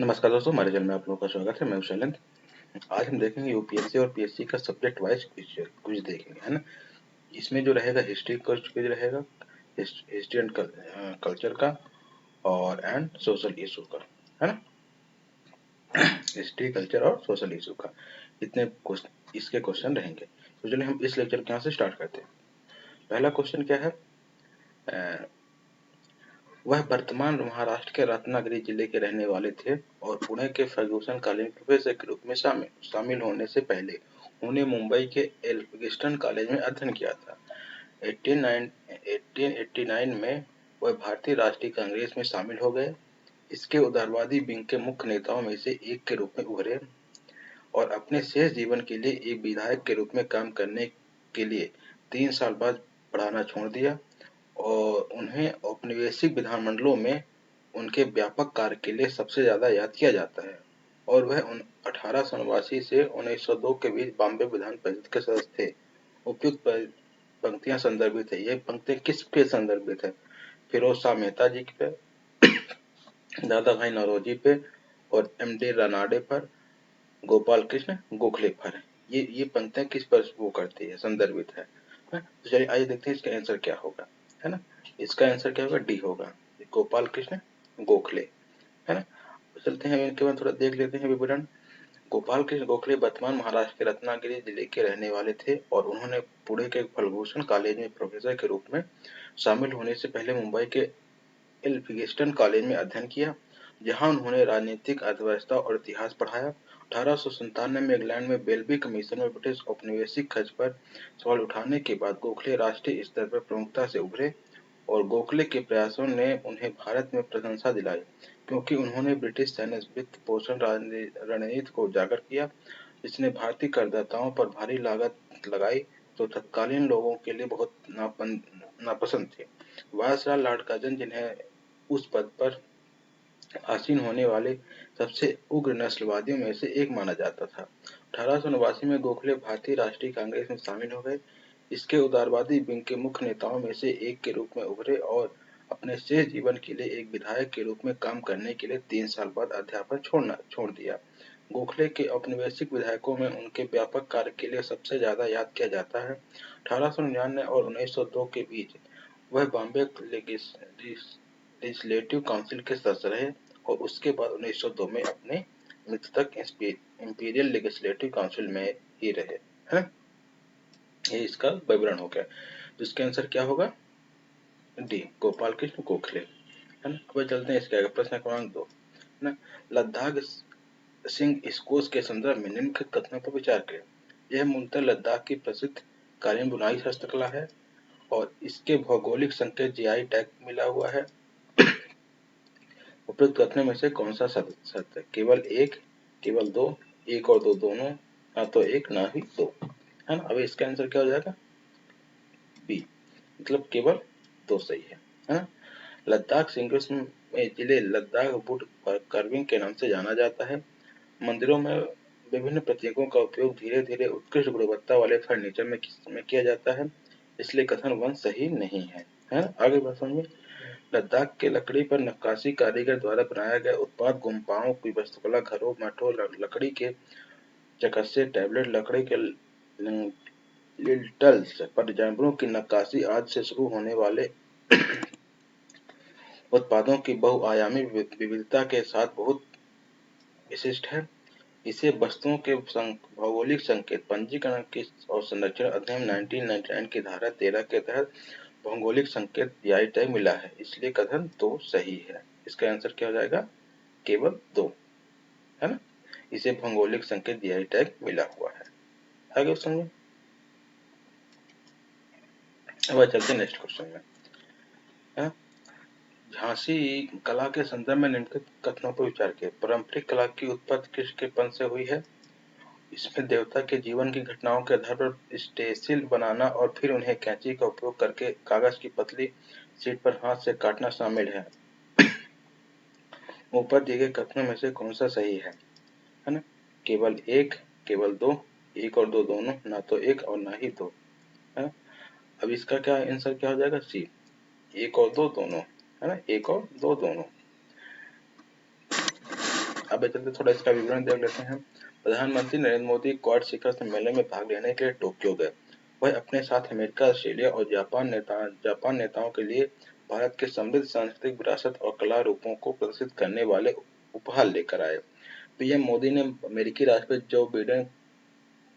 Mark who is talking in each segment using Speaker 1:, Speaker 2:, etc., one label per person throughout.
Speaker 1: नमस्कार दोस्तों, हमारे चैनल में आप लोगों का स्वागत है। मैं हूं शैलेंद्र। आज हम देखेंगे यूपीएससी और पीएससी का सब्जेक्ट वाइज क्विज देखेंगे, है ना। इसमें जो रहेगा हिस्ट्री का क्विज रहेगा, हिस्ट्री एंड कल्चर का और सोशल इशू का, है ना। हिस्ट्री, कल्चर और सोशल इशू का इतने इसके क्वेश्चन रहेंगे। तो चलिए हम इस लेक्चर के यहाँ से स्टार्ट करते हैं। पहला क्वेश्चन क्या है? वह वर्तमान महाराष्ट्र के रत्नागिरी जिले के रहने वाले थे और पुणे के फर्ग्यूसन कॉलेज में प्रोफेसर के रूप में शामिल होने से पहले उन्होंने मुंबई के एल्फिंस्टन कॉलेज में अध्ययन किया था। 1889 में वह भारतीय राष्ट्रीय कांग्रेस में शामिल हो गए। इसके उदारवादी विंग के मुख्य नेताओं में से एक के रूप में उभरे और अपने शेष जीवन के लिए एक विधायक के रूप में काम करने के लिए 3 साल बाद पढ़ाना छोड़ दिया और उन्हें औपनिवेशिक विधानमंडलों में उनके व्यापक कार्य के लिए सबसे ज्यादा याद किया जाता है और वह 1889 से 1902 के बीच बॉम्बे विधान परिषद के सदस्य थे। उपयुक्त पंक्तियां संदर्भित है। ये पंक्तियां किस पे संदर्भित है? फिरोज शाह मेहता जी पे, दादा भाई नौरोजी पे और एम.डी. रानाडे पर, गोपाल कृष्ण गोखले पर। ये पंक्तियां किस पर वो करती है, संदर्भित है? तो चलिए आइए देखते हैं इसका आंसर क्या होगा, है ना। इसका आंसर क्या होगा? डी होगा, गोपाल कृष्ण गोखले, है ना। चलते हैं इनके बाद थोड़ा देख लेते हैं विवरण। गोपाल कृष्ण गोखले वर्तमान महाराष्ट्र के रत्नागिरी जिले के रहने वाले थे और उन्होंने पुणे के फर्ग्यूसन कॉलेज में प्रोफेसर के रूप में शामिल होने से पहले मुंबई के एल्फिंस्टन कॉलेज में अध्ययन किया, जहां उन्होंने राजनीतिक अर्थव्यवस्था और इतिहास पढ़ाया। 1897 में इंग्लैंड में बेल्बी कमीशन में ब्रिटिश औपनिवेशिक खर्च पर सवाल उठाने के बाद गोखले राष्ट्रीय स्तर पर प्रमुखता से उभरे और गोखले के प्रयासों ने उन्हें भारत में प्रशंसा दिलाई, क्योंकि उन्होंने ब्रिटिश सैन्य वित्त पोषण रणनीति को उजागर किया, जिसने भारतीय करदाताओं पर भारी लागत लगाई जो तत्कालीन लोगों के लिए बहुत नापसंद थी। वायसराय लॉर्ड कर्जन, जिन्हें उस पद पर आसीन होने वाले सबसे उग्र नस्लवादियों में से एक माना जाता था। 1889 में गोखले भारतीय राष्ट्रीय कांग्रेस में शामिल हो गए। इसके उदारवादी विंग के मुख्य नेताओं में से एक के रूप में उभरे और अपने शेष जीवन के लिए एक विधायक के रूप में काम करने के लिए 3 साल बाद अध्यापन छोड़ दिया। गोखले के औपनिवेशिक विधायकों में उनके व्यापक कार्य के लिए सबसे ज्यादा याद किया जाता है। 1899 और 1902 के बीच वह बॉम्बे लेजिस्लेटिव काउंसिल के सदस्य रहे और उसके बाद 1902 में अपने मृत्यु तक इंपीरियल लेजिस्लेटिव काउंसिल में ही रहे, है। ये इसका विवरण हो गया। तो इसका आंसर क्या होगा? डी, गोपाल कृष्ण गोखले, है ना। अब चलते हैं इसके आगे, प्रश्न क्रमांक 2, है ना। लद्दाख सिंह स्कोस के संदर्भ में निम्नलिखित कथनों पर विचार करें। यह मूलतः लद्दाख की प्रसिद्ध कालीन बुनाई हस्तकला है और इसके भौगोलिक संकेत जीआई टैग मिला हुआ है। उपयुक्त कथनों में से कौन सा सत्य है? केवल एक, केवल दो, एक और दो दोनों, ना तो एक ना ही दो, है ना। अब इसका आंसर क्या हो जाएगा? बी, मतलब केवल दो सही है ना। लद्दाख सिंगल्स में जिले लद्दाख वुड कार्विंग के नाम से जाना जाता है। मंदिरों में विभिन्न प्रतीकों का उपयोग धीरे धीरे उत्कृष्ट गुणवत्ता वाले फर्नीचर में किया जाता है, इसलिए कथन 1 सही नहीं है, है ना। आगे बात समझिए। लद्दाख के लकड़ी पर नक्काशी कारीगर द्वारा बनाया गया उत्पाद गुम्फाओं की वस्तुकला, घरों, मठों, लकड़ी के चकस्से, टैबलेट, लकड़ी के लिंटल्स पर जानवरों की नक्काशी आदि से शुरू होने वाले उत्पादों की बहुआयामी विविधता के साथ बहुत विशिष्ट है। इसे वस्तुओं के भौगोलिक संकेत पंजीकरण की और संरक्षण अधिनियम 1999 की धारा 13 के तहत भौगोलिक संकेत जीआई टैग मिला है, इसलिए कथन 2 सही है। इसका आंसर क्या हो जाएगा? केवल 2, है ना। इसे भौगोलिक संकेत जीआई टैग मिला हुआ है। आगे समझिए। अब चलते नेक्स्ट क्वेश्चन में, है। झांसी कला के संदर्भ में निम्नलिखित कथनों पर विचार किया। पारंपरिक कला की उत्पत्ति किसके पंथ से हुई है? इसमें देवता के जीवन की घटनाओं के आधार पर स्टेसिल बनाना और फिर उन्हें कैंची का उपयोग करके कागज की पतली शीट पर हाथ से काटना शामिल है। ऊपर दिए गए कथनों में से कौन सा सही है ना। केवल एक, केवल दो, एक और दो दोनों, ना तो एक और ना ही दो, है। अब इसका क्या आंसर क्या हो जाएगा? सी, एक और दो दोनों, है ना। एक और दो दोनों। अब चलते थोड़ा इसका विवरण देख लेते हैं। प्रधानमंत्री नरेंद्र मोदी क्वाड शिखर सम्मेलन में भाग लेने के लिए टोक्यो गए। वह अपने साथ अमेरिका, ऑस्ट्रेलिया और जापान नेताओं के लिए भारत के समृद्ध सांस्कृतिक विरासत और कला रूपों को प्रदर्शित करने वाले उपहार लेकर आए। पीएम मोदी ने अमेरिकी राष्ट्रपति जो बाइडेन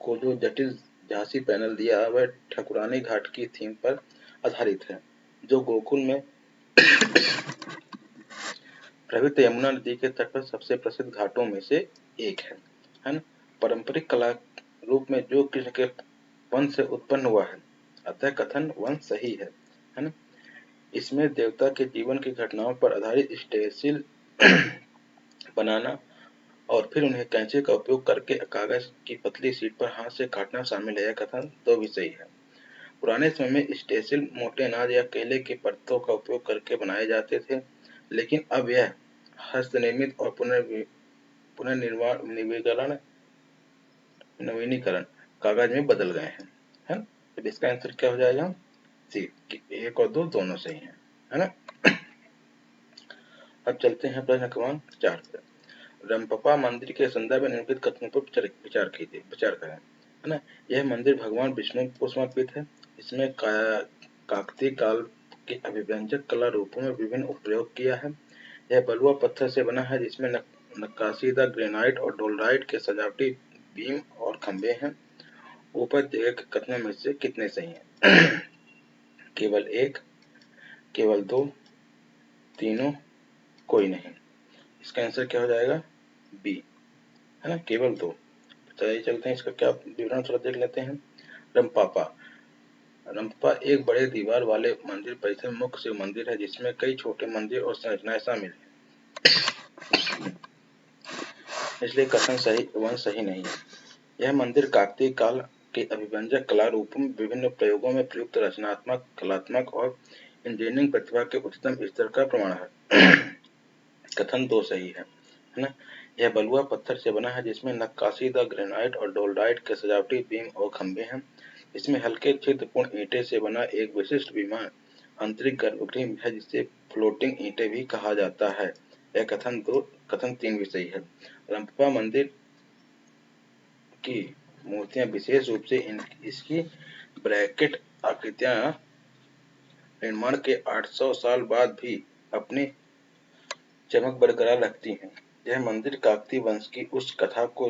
Speaker 1: को जो जटिल झांसी पैनल दिया वह ठाकुरानी घाट की थीम पर आधारित है, जो गोकुल में प्रवृत्त यमुना नदी के तट पर सबसे प्रसिद्ध घाटों में से एक है ना। पारंपरिक कला रूप में जो कृष्ण के वंश से उत्पन्न हुआ है, अतः कथन वंश सही है ना। इसमें देवता के जीवन की घटनाओं पर आधारित स्टेंसिल बनाना और फिर उन्हें कैंची का उपयोग करके कागज की पतली शीट पर हाथ से काटना शामिल है। यह कथन तो भी सही है। पुराने समय में स्टेंसिल मोटे अनाज या केले के पत्तों का उपयोग करके बनाए जाते थे, लेकिन अब यह हस्तनिर्मित और नवीनीकरण कागज में बदल गए हैं। तो इसका आंसर क्या हो जाएगा? सी, कि 1 और 2 दोनों सही है ना। अब चलते हैं प्रश्न क्रमांक 4 पर। रंपपा मंदिर के संदर्भ में निम्नलिखित कथनों पर विचार करें, है ना। यह मंदिर भगवान विष्णु को समर्पित है। इसमें काकतीय काल के अभिव्यंजक कला रूपों में विभिन्न प्रयोग किया है। यह बलुआ पत्थर से बना है जिसमें नक्काशीदार ग्रेनाइट और डोलराइट के सजावटी बीम और खंभे हैं। ऊपर दिए गए कथनों में से कितने सही हैं? केवल 1, केवल 2, तीनों, कोई नहीं। इसका आंसर क्या हो जाएगा? बी, है ना, केवल 2। चलिए चलते हैं, इसका क्या विवरण थोड़ा देख लेते हैं। रंपा एक बड़े दीवार वाले मंदिर परिसर में मुख्य शिव मंदिर है जिसमें कई छोटे मंदिर और संरचनाएं शामिल हैं, इसलिए कथन सही नहीं है। यह मंदिर काकतीय काल के अभिव्यंजक कला रूपों में विभिन्न प्रयोगों में प्रयुक्त रचनात्मक, कलात्मक और इंजीनियरिंग प्रतिभा के उच्चतम स्तर का प्रमाण है। कथन 2 सही है ना। यह बलुआ पत्थर से बना है जिसमें नक्काशीदार ग्रेनाइट और डोलराइट के सजावटी बीम और खंभे हैं। इसमें हल्के छिद्रपूर्ण ईंटे से बना एक विशिष्ट विमान आंतरिक गर्भगृह है जिसे फ्लोटिंग ईंटें भी कहा जाता है। यह कथन 3 भी सही है। रंपा मंदिर की मूर्तियां विशेष रूप से इसकी ब्रैकेट आकृतियां निर्माण के 800 साल बाद भी अपनी चमक बरकरार रखती हैं। यह मंदिर काकतीय वंश की उस कथा को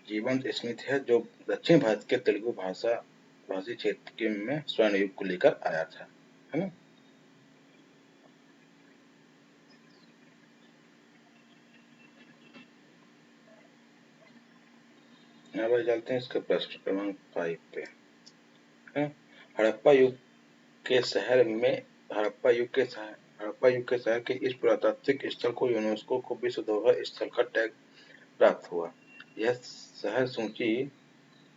Speaker 1: जीवंत स्मृति है जो दक्षिण भारत के तेलुगु भाषी क्षेत्र में स्वर्ण युग को लेकर आया था, है ना। अब चलते हैं इसके प्रश्न क्रमांक 5 पे। हड़प्पा युग के शहर के इस पुरातात्विक स्थल को यूनेस्को को विश्व धरोहर स्थल का टैग प्राप्त हुआ। यह शहर सूची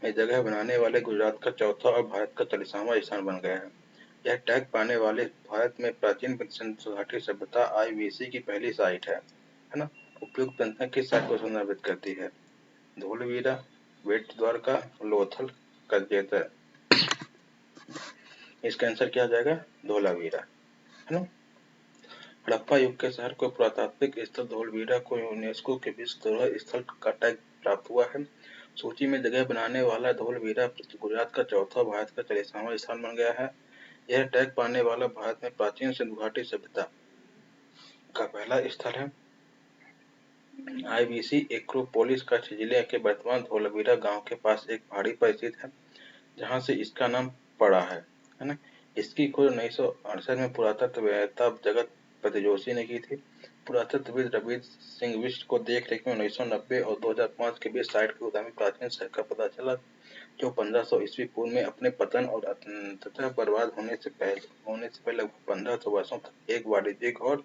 Speaker 1: में जगह बनाने वाले गुजरात का चौथा और भारत का 40वां स्थान बन गया है। यह टैग पाने वाले भारत में प्राचीन घाटी सभ्यता IBC की पहली साइट है ना। उपयुक्त जनता किस साइट को संदर्भित करती है? धूलवीरा, बेट द्वारका, लोथल, करजेतर। इसका आंसर क्या आ जाएगा? धोलावीरा, है ना। हड़प्पा युग के शहर को पुरातात्विक स्थल धोलावीरा को यूनेस्को के विश्व धरोहर स्थल का टैग प्राप्त हुआ है। सूची में जगह बनाने वाला धोलावीरा गुजरात का चौथा, भारत का 40वां स्थान बन गया है। यह टैग पाने वाला भारत में प्राचीन सिंधु घाटी सभ्यता का पहला स्थल है। IBC एक्रोपोलिस का जिले के वर्तमान धोलावीरा गांव के पास एक पहाड़ी पर स्थित है जहां से इसका नाम पड़ा है ना। इसकी खोज 1968 में पुरातत्ववेत्ता जगत प्रतिजोशी ने की थी। पुरातत्वविद रविंद्र सिंह बिष्ट को देख-रेख में 1990 और 2005 के बीच साइट के उद्यमी प्राचीन शहर का पता चला जो 1500 ईस्वी पूर्व में अपने पतन और अंततः बर्बाद होने से पहले लगभग 1500 वर्षों तक एक वाणिज्यिक और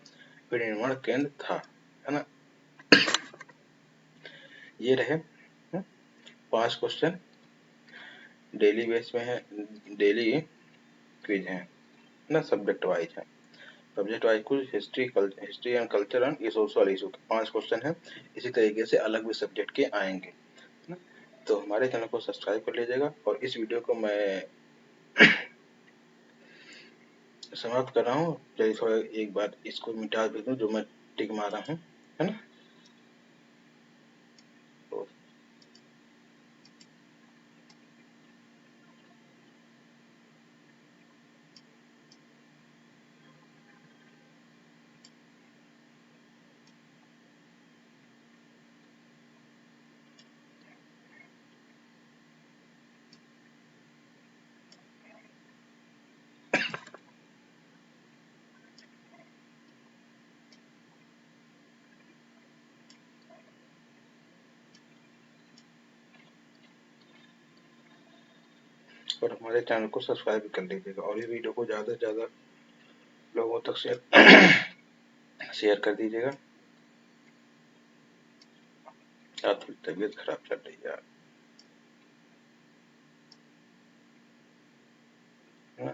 Speaker 1: विनिर्माण केंद्र था, है ना। ये रहे 5 क्वेश्चन डेली बेस में है, डेली क्विज है ना, सब्जेक्ट वाइज है। सब्जेक्ट वाइज कुछ history and culture and social issue के 5 क्वेश्चन है। इसी तरीके से अलग भी सब्जेक्ट के आएंगे ना। तो हमारे चैनल को सब्सक्राइब कर लीजिएगा और इस वीडियो को मैं समाप्त कर रहा हूँ। चलिए थोड़ा एक बार इसको मिटा भी दूँ जो मैं टिक मारा हूँ, है ना। और हमारे चैनल को सब्सक्राइब कर लीजिएगा और इस वीडियो को ज़्यादा से ज़्यादा लोगों तक शेयर कर दीजिएगा। थोड़ी तबीयत खराब चल रही है ना।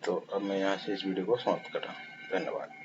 Speaker 1: तो अब मैं यहाँ से इस वीडियो को समाप्त कर रहा हूँ। धन्यवाद।